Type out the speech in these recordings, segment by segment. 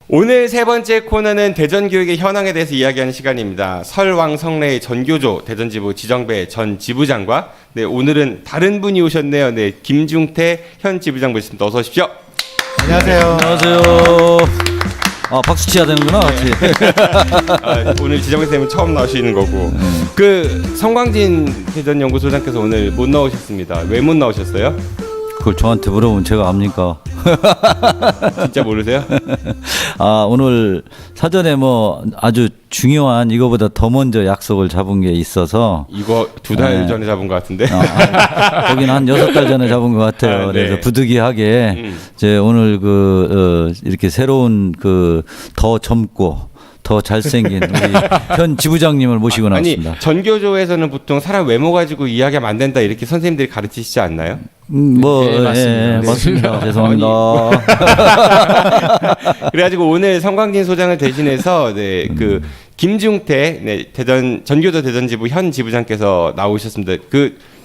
오늘 세 번째 코너는 대전교육의 현황에 대해서 이야기하는 시간입니다. 설왕성래의 전교조 대전지부 지정배 전 지부장과 오늘은 다른 분이 오셨네요. 김중태 현 지부장 모셨습니다. 어서 오십시오. 안녕하세요. 안녕하세요. 박수 치야 되는구나. 오늘 지정배 쌤은 처음 나오시는 거고. 성광진 대전연구소장께서 오늘 못 나오셨습니다. 왜 못 나오셨어요? 그걸 저한테 물어보면 제가 압니까? 진짜 모르세요? 오늘 사전에 아주 중요한 이거보다 더 먼저 약속을 잡은 게 있어서 이거 2달 전에 잡은 것 같은데. 거긴 한 6달 전에 잡은 것 같아요. 그래서 부득이하게 이제 오늘 이렇게 새로운 더 젊고 더 잘생긴 우리 현 지부장님을 모시고 나왔습니다. 아니, 전교조에서는 보통 사람 외모 가지고 이야기하면 안 된다 이렇게 선생님들이 가르치시지 않나요? 맞습니다. 맞습니다. 죄송합니다. 그래가지고 오늘 성광진 소장을 대신해서 김중태 전교조 대전지부 현 지부장께서 나오셨습니다.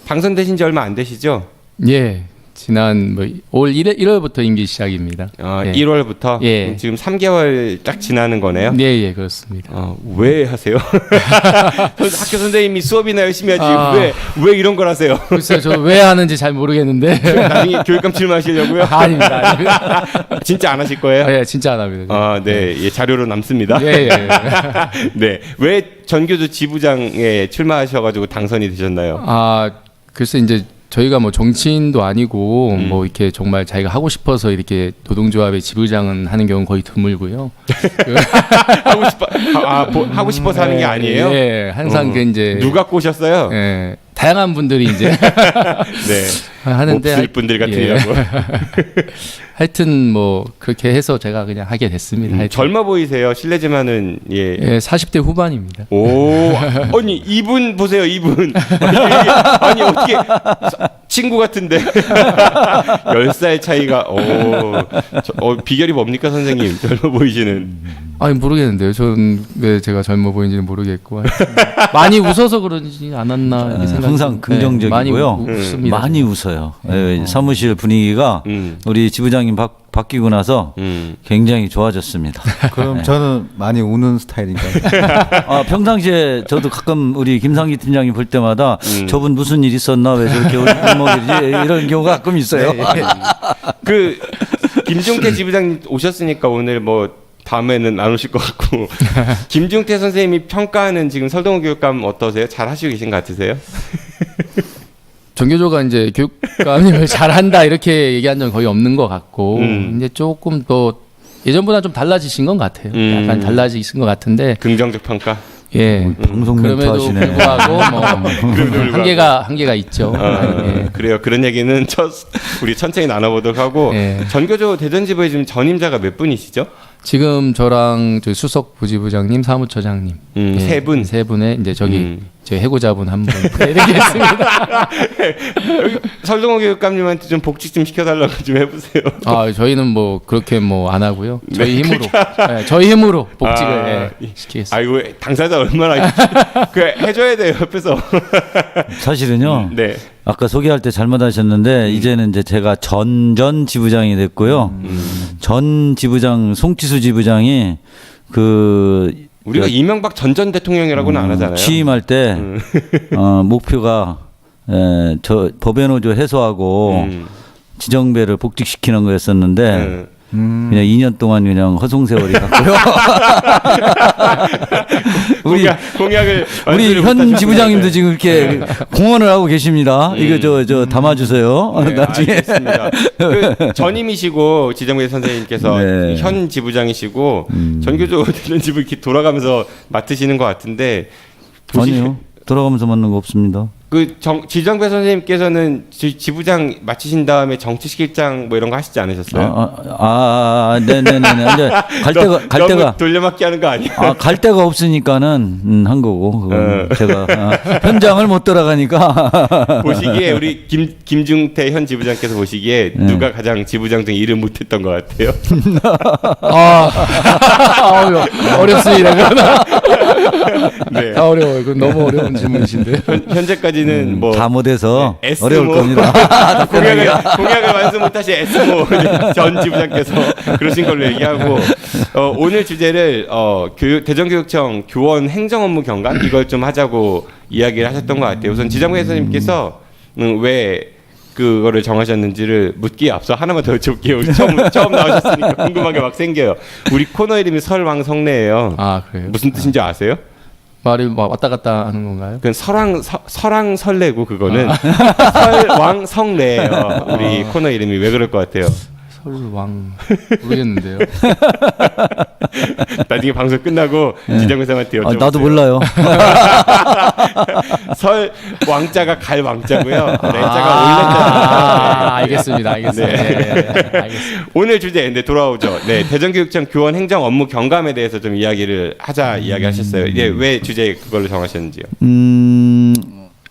당선되신 지 얼마 안 되시죠? 예. 지난 올 1월부터 임기 시작입니다. 예. 1월부터? 예. 지금 3개월 딱 지나는 거네요? 네, 그렇습니다. 왜 하세요? 학교 선생님이 수업이나 열심히 하지 왜 이런 걸 하세요? 글쎄요, 저 왜 하는지 잘 모르겠는데. 나중에 교육감 출마하시려고요? 아닙니다. 진짜 안 하실 거예요? 예, 진짜 안 합니다. 네. 예, 자료로 남습니다. 예. 네. 왜 전교조 지부장에 출마하셔가지고 당선이 되셨나요? 글쎄 이제 저희가 정치인도 아니고 이렇게 정말 자기가 하고 싶어서 이렇게 노동조합의 지부장은 하는 경우는 거의 드물고요. 하고 싶어서 하는 게 아니에요? 예, 항상 이제 누가 꼬셨어요? 예, 다양한 분들이 이제 네. 하는데 몹쓸 분들 같으려고. 하여튼 그렇게 해서 제가 그냥 하게 됐습니다. 젊어 보이세요. 실례지만은 예. 40대 후반입니다. 오, 아니 이분 보세요, 이분. 아니 어떻게 친구 같은데 10살 차이가. 비결이 뭡니까 선생님? 젊어 보이시는. 아니 모르겠는데요. 저는 왜 제가 젊어 보이는지는 모르겠고 많이 웃어서 그러지 않았나 이렇게 생각. 항상 긍정적이고요. 많이 웃어요. 사무실 분위기가 우리 지부장님 바뀌고 나서 굉장히 좋아졌습니다. 그럼 저는 많이 우는 스타일인가요? 평상시에 저도 가끔 우리 김상기 팀장님 볼 때마다 저분 무슨 일 있었나 왜 저렇게 울먹이지 이런 경우가 가끔 있어요. 김중태 지부장님 오셨으니까 오늘 다음에는 안 오실 것 같고 김중태 선생님이 평가하는 지금 설동호 교육감 어떠세요? 잘 하시고 계신 것 같으세요? 전교조가 이제 교육감님을 잘한다 이렇게 얘기한 적은 거의 없는 것 같고 이제 조금 더 예전보다 좀 달라지신 것 같아요. 약간 달라지신 것 같은데 긍정적 평가. 예. 방송 멘트 그럼에도 하시네. 불구하고 한계가 있죠. 예. 그래요. 그런 얘기는 우리 천천히 나눠보도록 하고 전교조 대전지부에 지금 전임자가 몇 분이시죠? 지금 저랑 저희 수석 부지부장님, 사무처장님 세 분. 세 분에 이제 저희 해고자분 한 분 이렇게 했습니다. 설동호 교육감님한테 좀 복직 좀 시켜달라고 좀 해보세요. 저희는 그렇게 안 하고요. 저희 힘으로 복직을 시키겠습니다. 아이고 당사자 얼마나 해줘야 돼요 옆에서. 사실은요. 네. 아까 소개할 때 잘못하셨는데 이제는 이제 제가 전 지부장이 됐고요. 전 지부장 송치수 지부장이 우리가 이명박 전 대통령이라고는 안 하잖아요. 취임할 때 목표가 저 법외노조 해소하고 지정배를 복직시키는 거였었는데 그냥 2년 동안 그냥 허송세월이 갔고요. 우리 현 지부장님도 지금 이렇게 공헌을 하고 계십니다. 이거 저 담아주세요. 네, 나중에. 알겠습니다. 전임이시고 지정배 선생님께서 현 지부장이시고 전교조 대전지부 이렇게 돌아가면서 맡으시는 것 같은데. 아니요. 돌아가면서 맡는 거 없습니다. 지정배 선생님께서는 지부장 마치신 다음에 정치실장 이런 거 하시지 않으셨어요? 네네네. 이제 갈 때가 돌려막기 하는 거 아니에요? 갈 데가 없으니까는 한 거고. 제가 현장을 못 돌아가니까. 보시기에 우리 김중태 현 지부장께서 보시기에 누가 가장 지부장 중에 일을 못했던 것 같아요? 어렵습니다. 네. 다 어려워요. 그건 너무 어려운 질문이신데. 현재까지 아직까지는 뭐 다 못해서 네, 에스모. 어려울 겁니다. 공약을 완수 못하신 에스모 전 지부장께서 그러신 걸로 얘기하고 오늘 주제를 대전교육청 교원 행정업무 경감 이걸 좀 하자고 이야기를 하셨던 것 같아요. 우선 지장배 선생님께서 왜 그거를 정하셨는지를 묻기에 앞서 하나만 더 여쭤볼게요. 우리 처음 나오셨으니까 궁금한 게 막 생겨요. 우리 코너 이름이 설왕성래예요. 아 그래요? 무슨 뜻인지 아세요? 말이 막 왔다 갔다 하는 건가요? 그건 설왕 설래고 그거는 설왕성래예요. 우리 코너 이름이 왜 그럴 것 같아요? 설왕 모르겠는데요. 나중에 방송 끝나고 지장교사한테 여쭤보세요. 나도 몰라요. 설 왕자가 갈 왕자고요. 내자가 올렸다. 알겠습니다. 네. 알겠습니다. 오늘 주제인데 돌아오죠. 네, 대전교육청 교원 행정 업무 경감에 대해서 좀 이야기를 하자 이야기하셨어요. 이게 왜 주제 그걸로 정하셨는지요?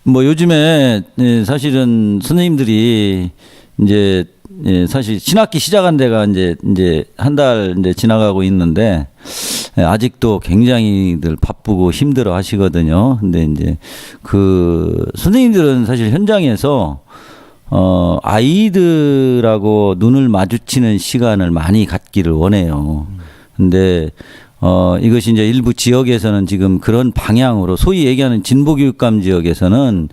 뭐 요즘에 사실은 선생님들이 이제 사실 신학기 시작한 데가 이제 한 달 이제 지나가고 있는데 아직도 굉장히들 바쁘고 힘들어 하시거든요. 근데 이제 그 선생님들은 사실 현장에서 아이들하고 눈을 마주치는 시간을 많이 갖기를 원해요. 근데 이것이 이제 일부 지역에서는 지금 그런 방향으로 소위 얘기하는 진보교육감 지역에서는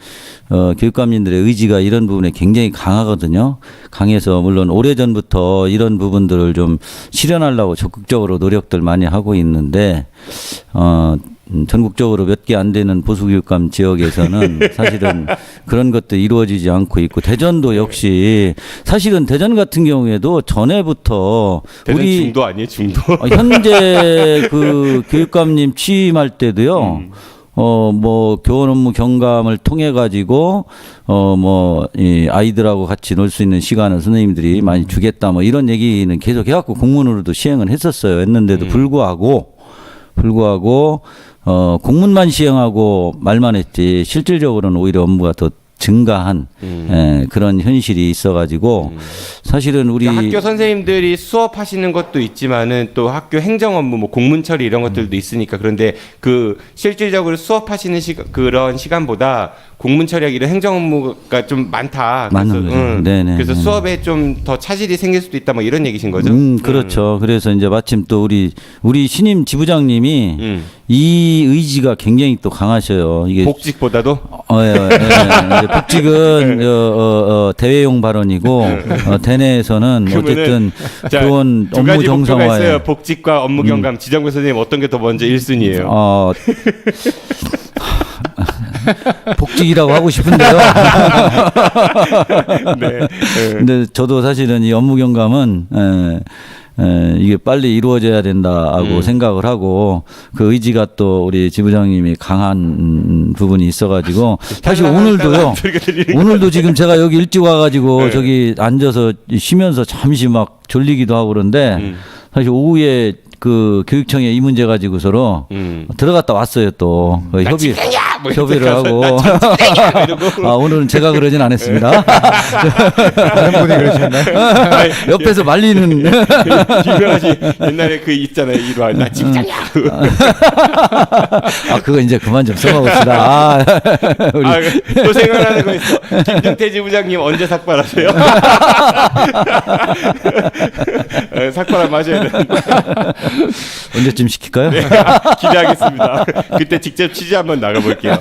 교육감님들의 의지가 이런 부분에 굉장히 강하거든요. 강해서 물론 오래전부터 이런 부분들을 좀 실현하려고 적극적으로 노력들 많이 하고 있는데 전국적으로 몇 개 안 되는 보수교육감 지역에서는 사실은 그런 것도 이루어지지 않고 있고 대전도 역시 사실은 대전 같은 경우에도 전에부터 대전 우리 중도 아니에요, 중도? 현재 그 교육감님 취임할 때도요. 뭐 교원 업무 경감을 통해 가지고 이 아이들하고 같이 놀 수 있는 시간을 선생님들이 많이 주겠다 뭐 이런 얘기는 계속 해갖고 공문으로도 시행을 했는데도 불구하고 공문만 시행하고 말만 했지 실질적으로는 오히려 업무가 더 증가한 그런 현실이 있어가지고 사실은 우리 그러니까 학교 선생님들이 수업하시는 것도 있지만은 또 학교 행정 업무 뭐 공문 처리 이런 것들도 있으니까 그런데 그 실질적으로 수업하시는 그런 시간보다 공문 처리하기 이런 행정 업무가 좀 많다. 맞는 거죠. 네네. 그래서 수업에 좀 더 차질이 생길 수도 있다 뭐 이런 얘기신 거죠? 그렇죠. 그래서 이제 마침 또 우리 신임 지부장님이 이 의지가 굉장히 또 강하셔요. 이게 복직보다도? 이제 복직은 대외용 발언이고 대내에서는 어쨌든 자, 교원 두 업무 가지 목표가 있어요. 정상화에 복직과 업무 경감. 지정구 선생님 어떤 게 더 먼저 1순위예요? 복직이라고 하고 싶은데요. 네. 근데 저도 사실은 이 업무 경감은 이게 빨리 이루어져야 된다고 생각을 하고 그 의지가 또 우리 지부장님이 강한 부분이 있어가지고 사실 오늘도 지금 제가 여기 일찍 와가지고 저기 앉아서 쉬면서 잠시 막 졸리기도 하고 그런데 사실 오후에 그 교육청에 이 문제 가지고서로 들어갔다 왔어요 또 협의를 하고 오늘은 제가 그러진 않았습니다. 다른 분이 그러셨나요? 옆에서 말리는 유명하신 옛날에 그 있잖아요 일화 나 직장이야. 그거 이제 그만 좀 써먹읍시다. 또 생각나는 거 있어. 김준태 지부장님 언제 삭발하세요? 삭발 마셔야 되는데. 언제쯤 시킬까요? 네, 기대하겠습니다. 그때 직접 취재 한번 나가볼게요.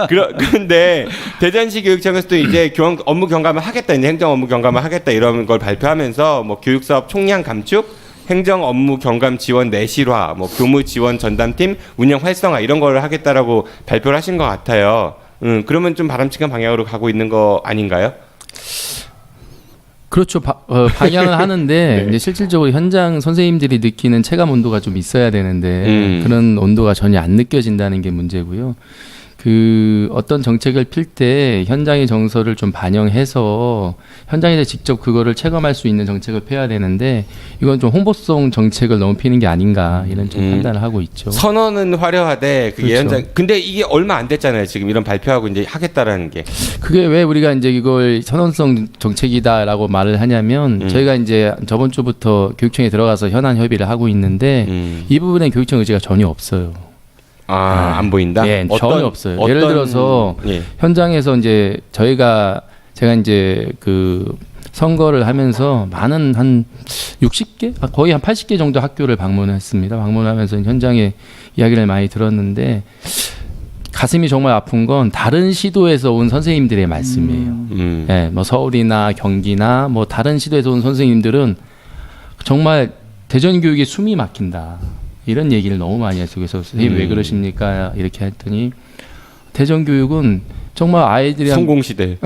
그런데 대전시 교육청에서도 이제 업무 경감을 하겠다, 이제 행정 업무 경감을 하겠다 이런 걸 발표하면서 뭐 교육사업 총량 감축, 행정 업무 경감 지원 내실화, 뭐 교무 지원 전담팀 운영 활성화 이런 걸 하겠다라고 발표를 하신 것 같아요. 그러면 좀 바람직한 방향으로 가고 있는 거 아닌가요? 그렇죠. 방향을 하는데 네. 이제 실질적으로 현장 선생님들이 느끼는 체감 온도가 좀 있어야 되는데 그런 온도가 전혀 안 느껴진다는 게 문제고요. 그 어떤 정책을 필 때 현장의 정서를 좀 반영해서 현장에서 직접 그거를 체감할 수 있는 정책을 펴야 되는데 이건 좀 홍보성 정책을 너무 피는 게 아닌가 이런 좀 판단을 하고 있죠. 선언은 화려하되 그게 그렇죠. 현장 근데 이게 얼마 안 됐잖아요. 지금 이런 발표하고 이제 하겠다라는 게. 그게 왜 우리가 이제 이걸 선언성 정책이다라고 말을 하냐면 저희가 이제 저번 주부터 교육청에 들어가서 현안 협의를 하고 있는데 이 부분에 교육청 의지가 전혀 없어요. 안 보인다. 예, 전혀 없어요. 예를 들어서 예. 현장에서 이제 제가 이제 그 선거를 하면서 많은 한 60개, 거의 한 80개 정도 학교를 방문했습니다. 방문하면서 현장에 이야기를 많이 들었는데 가슴이 정말 아픈 건 다른 시도에서 온 선생님들의 말씀이에요. 예, 뭐 서울이나 경기나 뭐 다른 시도에서 온 선생님들은 정말 대전 교육에 숨이 막힌다. 이런 얘기를 너무 많이 했어요. 그래서 선생님 왜 그러십니까? 이렇게 했더니 대전 교육은 정말 아이들이랑 성공 시대.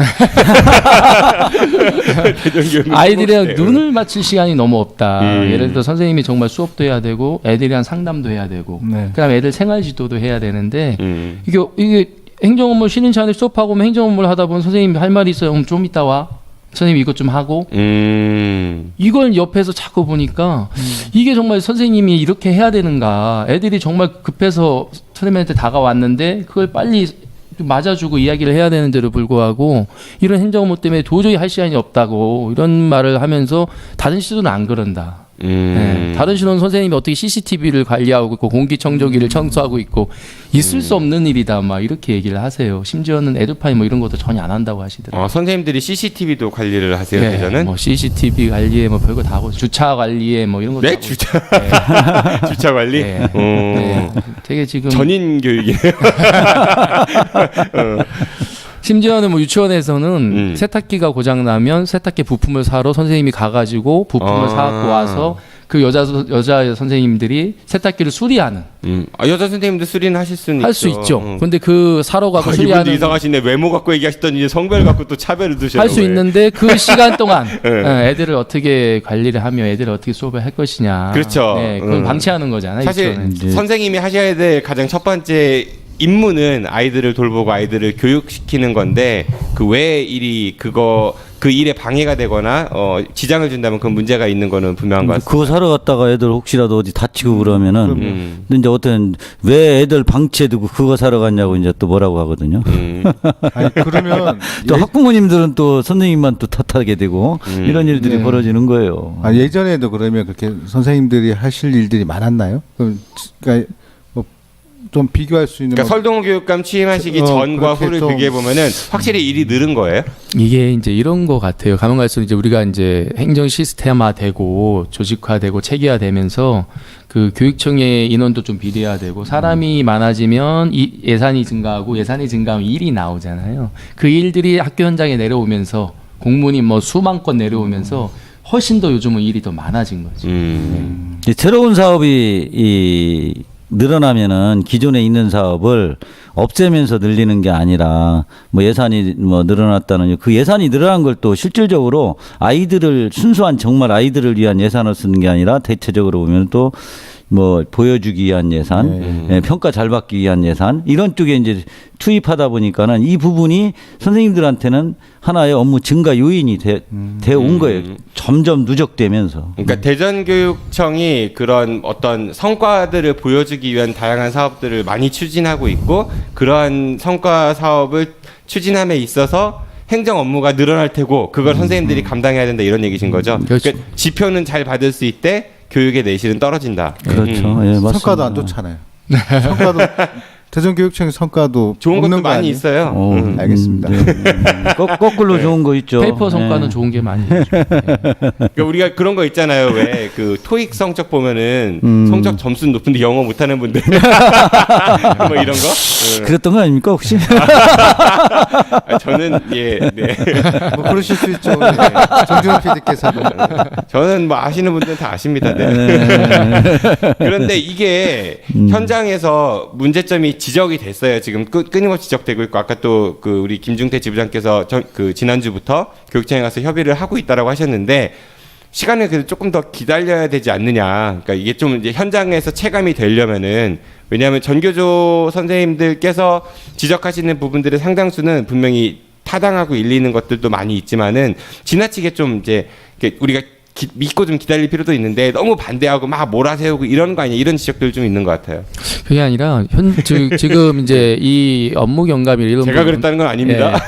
아이들이랑 눈을 맞출 시간이 너무 없다. 예를 들어 선생님이 정말 수업도 해야 되고 애들이랑 상담도 해야 되고 네. 그다음에 애들 생활 지도도 해야 되는데 이게 행정 업무 쉬는 시간에 수업하고 뭐 행정 업무를 하다 보면 선생님이 할 말이 있어요. 그럼 좀 이따 와. 선생님 이것 좀 하고 이걸 옆에서 자꾸 보니까 이게 정말 선생님이 이렇게 해야 되는가. 애들이 정말 급해서 선생님한테 다가왔는데 그걸 빨리 맞아주고 이야기를 해야 되는데도 불구하고 이런 행정 업무 때문에 도저히 할 시간이 없다고 이런 말을 하면서 다른 시도는 안 그런다. 네. 다른 시도는 선생님이 어떻게 CCTV를 관리하고 있고 공기청정기를 청소하고 있고 있을 수 없는 일이다 막 이렇게 얘기를 하세요. 심지어는 에듀파이 뭐 이런 것도 전혀 안 한다고 하시더라고요. 선생님들이 CCTV도 관리를 하세요. 네, 대전은? 뭐 CCTV 관리에 뭐 별거 다 하고 주차 관리에 뭐 이런 것도 네, 하고 주차 주차 관리. 네. 네. 되게 지금 전인 교육이네요. 심지어는 뭐 유치원에서는 세탁기가 고장 나면 세탁기 부품을 사러 선생님이 가가지고 부품을 사갖고 와서 그 여자 선생님들이 세탁기를 수리하는. 여자 선생님도 수리는 하실 수는 할 수 있죠. 근데 그 사러 가고 이분도 수리하는 이상하시네. 외모 갖고 얘기하시더니 이제 성별 갖고 또 차별을 두셔요. 할 수 있는데 그 시간 동안 애들을 어떻게 관리를 하며 애들을 어떻게 수업을 할 것이냐. 그렇죠. 네, 그건 방치하는 거잖아요. 사실 유치원은. 선생님이 하셔야 될 가장 첫 번째 임무는 아이들을 돌보고 아이들을 교육시키는 건데 그 외의 일이 그 일에 방해가 되거나 지장을 준다면 그 문제가 있는 거는 분명한 것 같습니다. 그거 사러 갔다가 애들 혹시라도 어디 다치고 그러면은 근데 이제 어떤 왜 애들 방치해두고 그거 사러 갔냐고 이제 또 뭐라고 하거든요. 아니, 그러면 또 학부모님들은 또 선생님만 또 탓하게 되고 이런 일들이 네. 벌어지는 거예요. 예전에도 그러면 그렇게 선생님들이 하실 일들이 많았나요? 그러니까 좀 비교할 수 있는. 그러니까 설동호 교육감 취임하시기 전과 후를 비교해 보면은 확실히 일이 늘은 거예요. 이게 이제 이런 거 같아요. 가면 갈수록 이제 우리가 이제 행정 시스템화되고 조직화되고 체계화되면서 그 교육청의 인원도 좀 비례화되고 사람이 많아지면 예산이 증가하고 예산이 증가하면 일이 나오잖아요. 그 일들이 학교 현장에 내려오면서 공문이 뭐 수만 건 내려오면서 훨씬 더 요즘은 일이 더 많아진 거죠. 이 새로운 사업이 늘어나면은 기존에 있는 사업을 없애면서 늘리는 게 아니라 뭐 예산이 뭐 늘어났다는 그 예산이 늘어난 걸 또 실질적으로 아이들을 순수한 정말 아이들을 위한 예산을 쓰는 게 아니라 대체적으로 보면 또 뭐 보여주기 위한 예산, 평가 잘 받기 위한 예산 이런 쪽에 이제 투입하다 보니까는 이 부분이 선생님들한테는 하나의 업무 증가 요인이 되어 온 거예요. 점점 누적되면서. 그러니까 대전교육청이 그런 어떤 성과들을 보여주기 위한 다양한 사업들을 많이 추진하고 있고 그러한 성과 사업을 추진함에 있어서 행정 업무가 늘어날 테고 그걸 선생님들이 감당해야 된다 이런 얘기신 거죠. 그렇죠. 그러니까 지표는 잘 받을 수 있대 교육의 내실은 떨어진다. 그렇죠. 예, 맞습니다. 성과도 안 좋잖아요. 성과도 대전교육청의 성과도 좋은 없는 것도 거 많이 아니에요? 있어요. 알겠습니다. 거꾸로 좋은 거 있죠. 페이퍼 성과는 좋은 게 많이 있죠. 그러니까 우리가 그런 거 있잖아요. 왜 그 토익 성적 보면은 성적 점수 높은데 영어 못하는 분들 뭐 이런 거. 그랬던 거 아닙니까 혹시? 저는 네. 뭐 그러실 수 있죠. 네. 정준호 PD께서는. 저는 뭐 아시는 분들은 다 아십니다. 네. 그런데 이게 현장에서 문제점이 지적이 됐어요. 지금 끊임없이 지적되고 있고 아까 또 그 우리 김중태 지부장께서 그 지난주부터 교육청에 가서 협의를 하고 있다라고 하셨는데 시간을 그래도 조금 더 기다려야 되지 않느냐. 그러니까 이게 좀 이제 현장에서 체감이 되려면은 왜냐하면 전교조 선생님들께서 지적하시는 부분들의 상당수는 분명히 타당하고 일리 있는 것들도 많이 있지만은 지나치게 좀 이제 우리가 믿고 좀 기다릴 필요도 있는데 너무 반대하고 막 몰아세우고 이런 거 아니냐 이런 지적들 좀 있는 것 같아요. 그게 아니라 지금 이제 이 업무 경감이 이런 제가 그랬다는 건 아닙니다.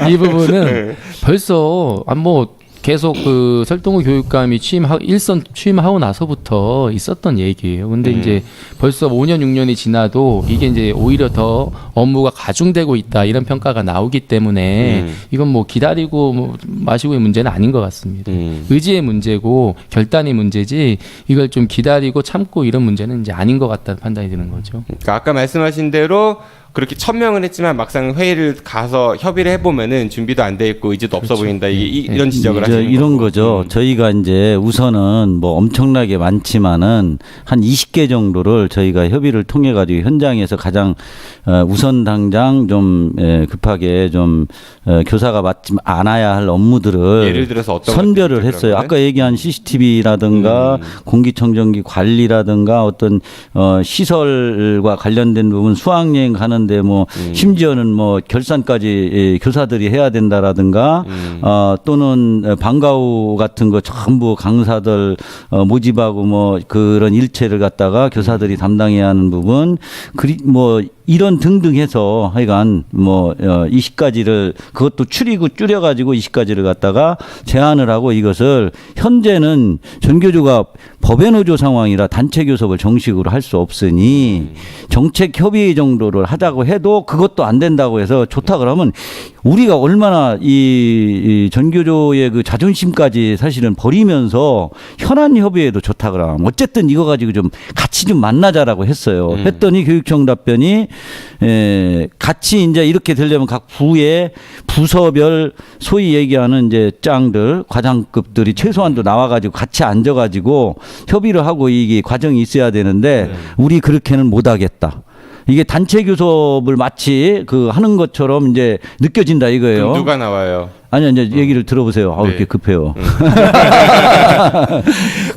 이 부분은 벌써 뭐 계속 그 설동우 교육감이 일선 취임하고 나서부터 있었던 얘기예요. 근데 이제 벌써 5년 6년이 지나도 이게 이제 오히려 더 업무가 가중되고 있다 이런 평가가 나오기 때문에 이건 뭐 기다리고 뭐 마시고의 문제는 아닌 것 같습니다. 의지의 문제고 결단의 문제지 이걸 좀 기다리고 참고 이런 문제는 이제 아닌 것 같다는 판단이 드는 거죠. 그러니까 아까 말씀하신 대로 그렇게 1000명을 했지만 막상 회의를 가서 협의를 해보면은 준비도 안 돼 있고 의지도 없어 보인다. 이런 지적을 하시는 이런 거고. 거죠. 저희가 이제 우선은 뭐 엄청나게 많지만은 한 20개 정도를 저희가 협의를 통해 가지고 현장에서 가장 우선 당장 좀 급하게 좀 교사가 맡지 않아야 할 업무들을 예를 들어서 어떤 선별을 것들이 했어요. 그러면은? 아까 얘기한 CCTV라든가 공기청정기 관리라든가 어떤 시설과 관련된 부분 수학여행 가는데 뭐 심지어는 뭐 결산까지 교사들이 해야 된다라든가 또는 방과후 같은 거 전부 강사들 모집하고 뭐 그런 일체를 갖다가 교사들이 담당해야 하는 부분 뭐 이런 등등 해서 하여간 뭐 20가지를 그것도 줄여가지고 20가지를 갖다가 제안을 하고 이것을 현재는 전교조가 법의 노조 상황이라 단체 교섭을 정식으로 할 수 없으니 정책 협의 정도를 하자고 해도 그것도 안 된다고 해서 좋다 그러면 우리가 얼마나 이 전교조의 그 자존심까지 사실은 버리면서 현안 협의에도 좋다 그러면 어쨌든 이거 가지고 좀 같이 좀 만나자라고 했어요. 했더니 교육청 답변이 같이 이제 이렇게 되려면 각 부의 부서별 소위 얘기하는 이제 짱들 과장급들이 최소한도 나와가지고 같이 앉아가지고 협의를 하고 이게 과정이 있어야 되는데 우리 그렇게는 못하겠다. 이게 단체 교섭을 마치 그 하는 것처럼 이제 느껴진다 이거예요. 그럼 누가 나와요? 아니요, 이제 얘기를 들어보세요. 아우, 네. 이렇게 급해요.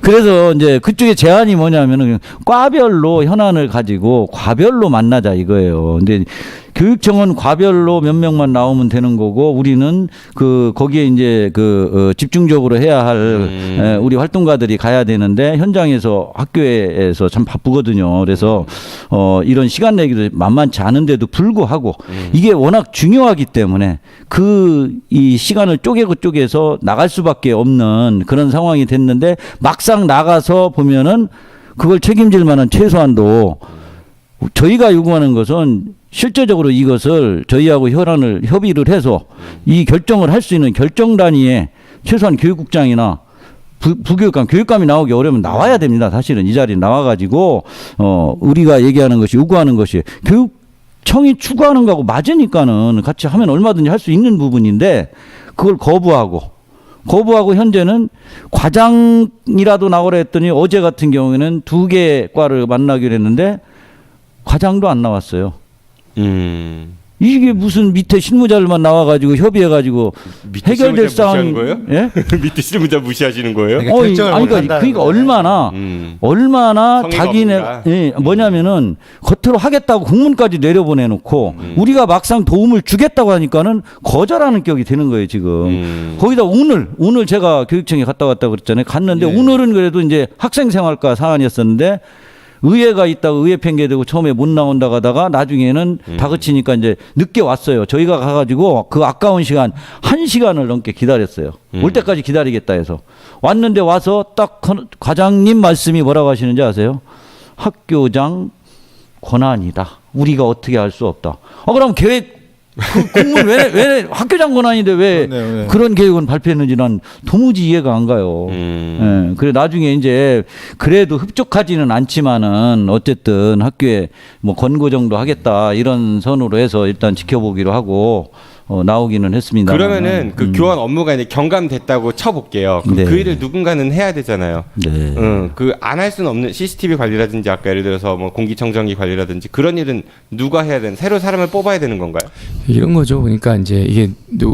그래서 이제 그쪽에 제안이 뭐냐면은 과별로 현안을 가지고 과별로 만나자 이거예요. 근데 교육청은 과별로 몇 명만 나오면 되는 거고 우리는 그 거기에 이제 그 집중적으로 해야 할 우리 활동가들이 가야 되는데 현장에서 학교에서 참 바쁘거든요. 그래서 이런 시간 내기도 만만치 않은데도 불구하고 이게 워낙 중요하기 때문에 이 시간을 쪼개서 나갈 수밖에 없는 그런 상황이 됐는데 막상 나가서 보면은 그걸 책임질 만한 최소한도 저희가 요구하는 것은 실제적으로 이것을 저희하고 협의를 해서 이 결정을 할 수 있는 결정 단위에 최소한 교육국장이나 부교육감, 교육감이 나오기 어려우면 나와야 됩니다. 사실은 이 자리에 나와가지고 우리가 얘기하는 것이 요구하는 것이 교육청이 추구하는 거하고 맞으니까는 같이 하면 얼마든지 할 수 있는 부분인데 그걸 거부하고 현재는 과장이라도 나오라 했더니 어제 같은 경우에는 2개 과를 만나기로 했는데 과장도 안 나왔어요. 이게 무슨 밑에 실무자들만 나와가지고 협의해가지고 해결될 무시하는 상황 거예요? 예? 밑에 실무자 무시하시는 거예요? 그러니까 결정을 못 한다는 그러니까 거네. 얼마나 성의가 자기네 없는가? 뭐냐면은 겉으로 하겠다고 공문까지 내려보내놓고 우리가 막상 도움을 주겠다고 하니까는 거절하는 격이 되는 거예요 지금. 거기다 오늘 제가 교육청에 갔다 왔다고 그랬잖아요. 갔는데 오늘은 그래도 이제 학생생활과 사안이었었는데. 의회가 있다고 의회 핑계대고 처음에 못 나온다 가다가 나중에는 다그치니까 이제 늦게 왔어요. 저희가 가가지고 그 아까운 시간 1시간을 넘게 기다렸어요. 올 때까지 기다리겠다 해서. 왔는데 와서 딱 과장님 말씀이 뭐라고 하시는지 아세요? 학교장 권한이다. 우리가 어떻게 할 수 없다. 그럼 계획 공문 왜 학교장 권한인데 왜 그렇네요, 그런 계획은 발표했는지 난 도무지 이해가 안 가요. 예, 그래 나중에 이제 그래도 흡족하지는 않지만은 어쨌든 학교에 뭐 권고 정도 하겠다 이런 선으로 해서 일단 지켜보기로 하고 나오기는 했습니다. 그러면은 그 교원 업무가 이제 경감됐다고 쳐볼게요. 그럼 네. 그 일을 누군가는 해야 되잖아요. 네. 그 안 할 수는 없는 CCTV 관리라든지 아까 예를 들어서 뭐 공기청정기 관리라든지 그런 일은 누가 해야 되는 새로 사람을 뽑아야 되는 건가요? 이런 거죠. 그러니까 이제 이게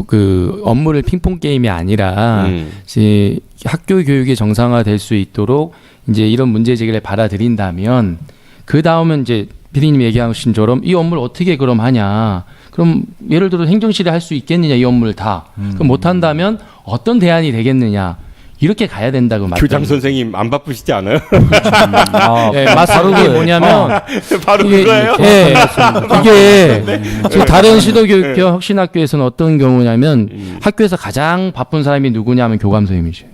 그 업무를 핑퐁 게임이 아니라 이제 학교 교육이 정상화될 수 있도록 이제 이런 문제 제기를 받아들인다면 그 다음은 이제 피디님 얘기하신 처럼 이 업무를 어떻게 그럼 하냐. 그럼 예를 들어 행정실이 할 수 있겠느냐 이 업무를 다. 그럼 못한다면 어떤 대안이 되겠느냐. 이렇게 가야 된다고 말씀. 교장 선생님 안 바쁘시지 않아요? 예, 맞습니다. 이게 뭐냐면 바로 이게, 그거예요? 예, 이게 지금 다른 시도교육교 혁신학교에서는 어떤 경우냐면 학교에서 가장 바쁜 사람이 누구냐면 교감 선생님이죠.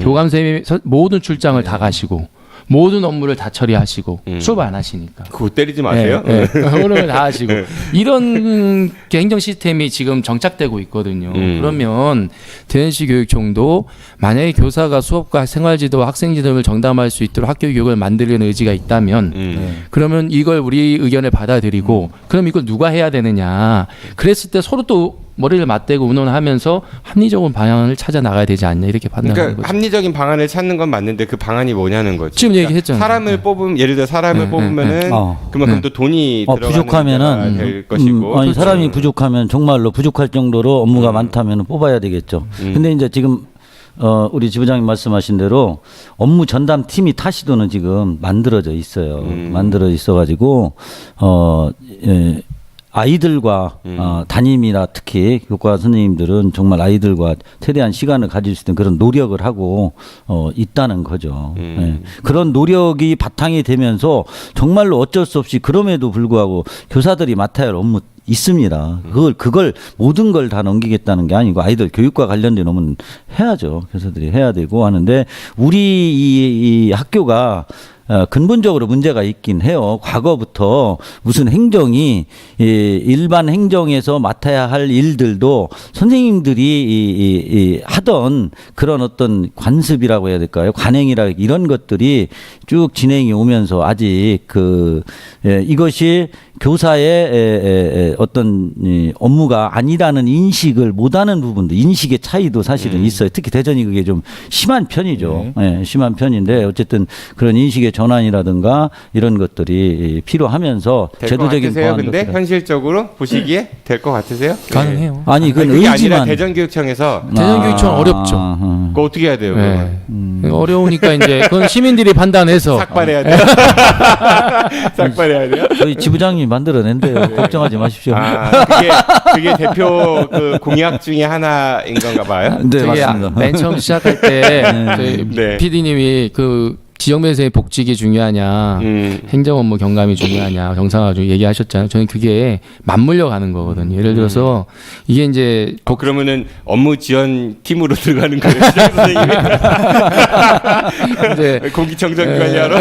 교감 선생님이 모든 출장을 다 가시고 모든 업무를 다 처리하시고 수업 안 하시니까. 그거 때리지 마세요. 예, 그런 걸 다 하시고 이런 행정 시스템이 지금 정착되고 있거든요. 그러면 대전시 교육청도 만약에 교사가 수업과 생활지도, 학생지도 등을 정담할 수 있도록 학교 교육을 만들려는 의지가 있다면 그러면 이걸 우리 의견을 받아들이고 그럼 이걸 누가 해야 되느냐. 그랬을 때 서로 또 머리를 맞대고 의논하면서 합리적인 방향을 찾아 나가야 되지 않냐 이렇게 판단하는 그러니까 거죠. 합리적인 방안을 찾는 건 맞는데 그 방안이 뭐냐는 거죠. 지금 얘기했잖아요. 사람을 뽑으면 예를 들어 사람을 뽑으면은 그만큼 또 돈이 들어가는 부족하면은 될 것이고. 아니, 사람이 부족하면 정말로 부족할 정도로 업무가 많다면 뽑아야 되겠죠. 근데 이제 지금 우리 지부장님 말씀하신 대로 업무 전담 팀이 타시도는 지금 만들어져 있어요. 만들어 있어가지고 예, 아이들과 담임이나 특히 교과 선생님들은 정말 아이들과 최대한 시간을 가질 수 있는 그런 노력을 하고 있다는 거죠. 예. 그런 노력이 바탕이 되면서 정말로 어쩔 수 없이 그럼에도 불구하고 교사들이 맡아야 할 업무 있습니다. 그걸 모든 걸 다 넘기겠다는 게 아니고 아이들 교육과 관련된 업무는 해야죠. 교사들이 해야 되고 하는데 우리 이 학교가 근본적으로 문제가 있긴 해요. 과거부터 무슨 행정이 일반 행정에서 맡아야 할 일들도 선생님들이 하던 그런 어떤 관습이라고 해야 될까요? 관행이라 이런 것들이 쭉 진행이 오면서 아직 이것이 교사의 어떤 업무가 아니라는 인식을 못하는 부분도 인식의 차이도 사실은 있어요. 특히 대전이 그게 좀 심한 편이죠. 네, 심한 편인데 어쨌든 그런 인식의 전환이라든가 이런 것들이 필요하면서 제도적인 보완도 근데 필요하다. 현실적으로 보시기에 될 것 같으세요? 가능해요. 아니 그건 그게 아니라 의지만 대전교육청에서 대전교육청 어렵죠. 그거 어떻게 해야 돼요? 네. 어려우니까 이제 그건 시민들이 판단해서 삭발해야 돼요. 삭발해야 돼요. 저희 지부장님이 만들어낸대요. 걱정하지 마십시오. 그게 대표 그 공약 중에 하나인 건가 봐요. 네, 저기 맞습니다. 맨 처음 시작할 때 저희 네. PD님이 그 지정배 선생님 복직이 중요하냐, 행정 업무 경감이 중요하냐, 정상화 중 얘기하셨잖아요. 저는 그게 맞물려 가는 거거든요. 예를 들어서 이게 이제 그러면은 업무 지원 팀으로 들어가는 거예요. 지정 선생님이. 이제 공기청정 관리하러.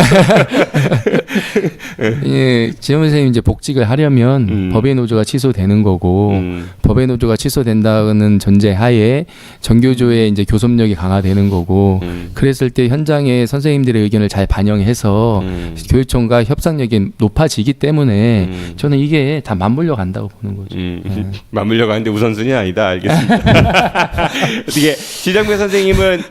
예, 지정배 선생님 이제 복직을 하려면 법의 노조가 취소되는 거고 법의 노조가 취소된다는 전제 하에 전교조의 이제 교섭력이 강화되는 거고 그랬을 때 현장에 선생님들의 의견을 잘 반영해서 교육청과 협상력이 높아지기 때문에 저는 이게 다 맞물려 간다고 보는 거죠. 맞물려 가는데 우선순위 아니다. 알겠습니다. 어떻게 지정배 선생님은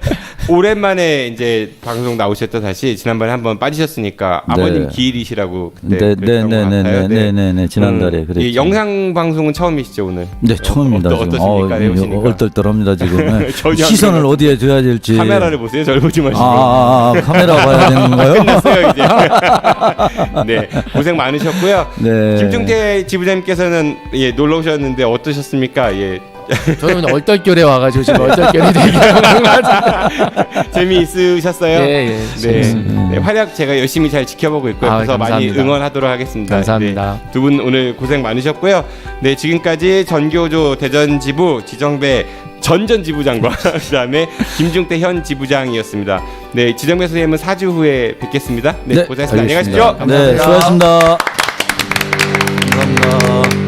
오랜만에 이제 방송 나오셨다 다시 지난번에 한번 빠지셨으니까 아버님 기일이시라고 그때 그랬던 것 같아요. 네, 지난달에 그랬죠. 이 영상 방송은 처음이시죠 오늘? 네, 처음입니다. 지금. 어떠십니까? 해보시니까? 얼떨떨합니다 지금. 네. 전혀 시선을 안 어디에 둬야 될지. 카메라를 보세요. 저를 보지 마시고. 카메라 봐야 되는 건가요? 끝났어요 이제. 네, 고생 많으셨고요. 네. 김중태 지부장님께서는 예, 놀러 오셨는데 어떠셨습니까? 예. 저는 그냥 얼떨결에 와가지고 지금 얼떨결에 재미있으셨어요? 예, 재밌습니다. 네, 활약 제가 열심히 잘 지켜보고 있고요. 아, 그래서 많이 감사합니다. 응원하도록 하겠습니다. 감사합니다. 네, 두 분 오늘 고생 많으셨고요. 네, 지금까지 전교조 대전지부 지정배 전전 지부장과 그다음에 김중태 현 지부장이었습니다. 네, 지정배 선생님은 4주 후에 뵙겠습니다. 네, 고생하셨습니다. 안녕히 가십시오. 네, 수고하셨습니다. 감사합니다.